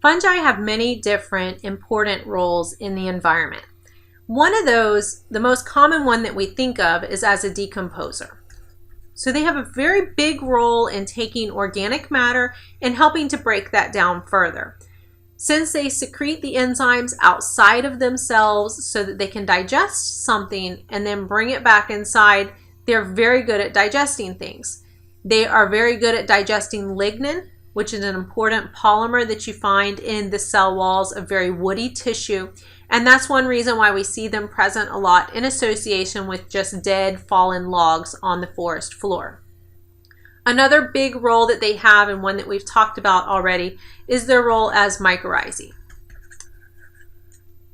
Fungi have many different important roles in the environment. One of those, the most common one that we think of, is as a decomposer. So they have a very big role in taking organic matter and helping to break that down further. Since they secrete the enzymes outside of themselves so that they can digest something and then bring it back inside, they're very good at digesting things. They are very good at digesting lignin, which is an important polymer that you find in the cell walls of very woody tissue. And that's one reason why we see them present a lot in association with just dead, fallen logs on the forest floor. Another big role that they have, and one that we've talked about already, is their role as mycorrhizae.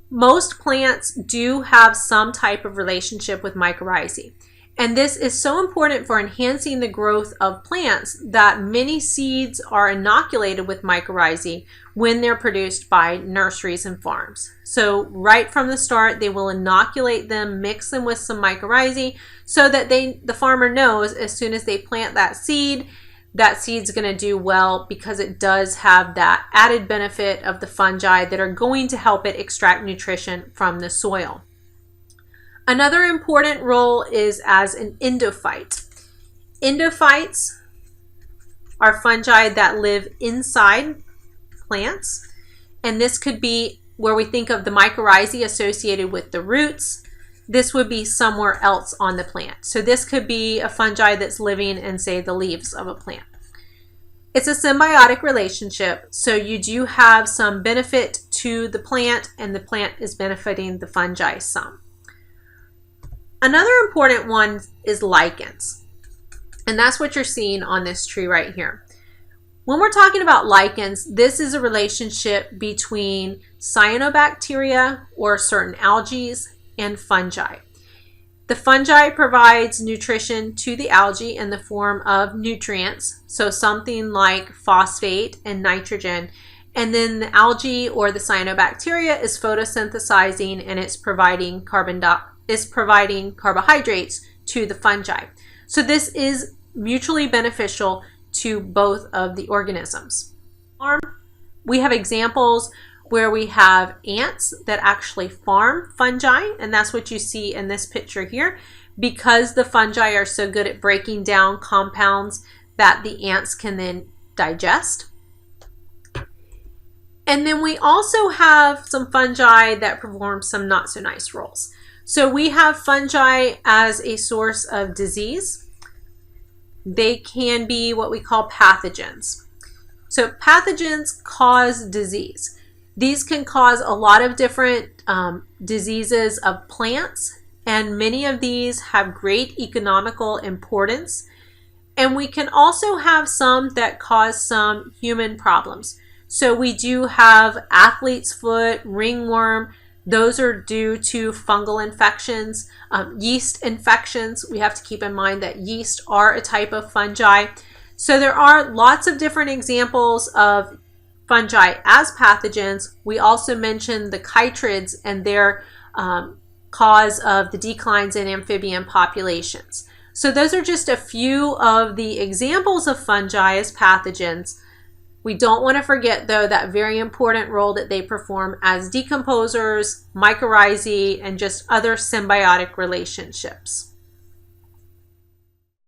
Most plants do have some type of relationship with mycorrhizae. And this is so important for enhancing the growth of plants that many seeds are inoculated with mycorrhizae when they're produced by nurseries and farms. So right from the start, they will inoculate them, mix them with some mycorrhizae so that the farmer knows as soon as they plant that seed's going to do well because it does have that added benefit of the fungi that are going to help it extract nutrition from the soil. Another important role is as an endophyte. Endophytes are fungi that live inside plants, and this could be where we think of the mycorrhizae associated with the roots. This would be somewhere else on the plant. So this could be a fungi that's living in, say, the leaves of a plant. It's a symbiotic relationship, so you do have some benefit to the plant, and the plant is benefiting the fungi some. Another important one is lichens, and that's what you're seeing on this tree right here. When we're talking about lichens, this is a relationship between cyanobacteria or certain algae and fungi. The fungi provides nutrition to the algae in the form of nutrients, so something like phosphate and nitrogen, and then the algae or the cyanobacteria is photosynthesizing and it's providing carbohydrates to the fungi. So this is mutually beneficial to both of the organisms. We have examples where we have ants that actually farm fungi, and that's what you see in this picture here, because the fungi are so good at breaking down compounds that the ants can then digest. And then we also have some fungi that perform some not so nice roles. So we have fungi as a source of disease. They can be what we call pathogens. So pathogens cause disease. These can cause a lot of different diseases of plants, and many of these have great economical importance. And we can also have some that cause some human problems. So we do have athlete's foot, ringworm. Those are due to fungal infections, yeast infections. We have to keep in mind that yeast are a type of fungi. So there are lots of different examples of fungi as pathogens. We also mentioned the chytrids and their cause of the declines in amphibian populations. So those are just a few of the examples of fungi as pathogens. We don't want to forget, though, that very important role that they perform as decomposers, mycorrhizae, and just other symbiotic relationships.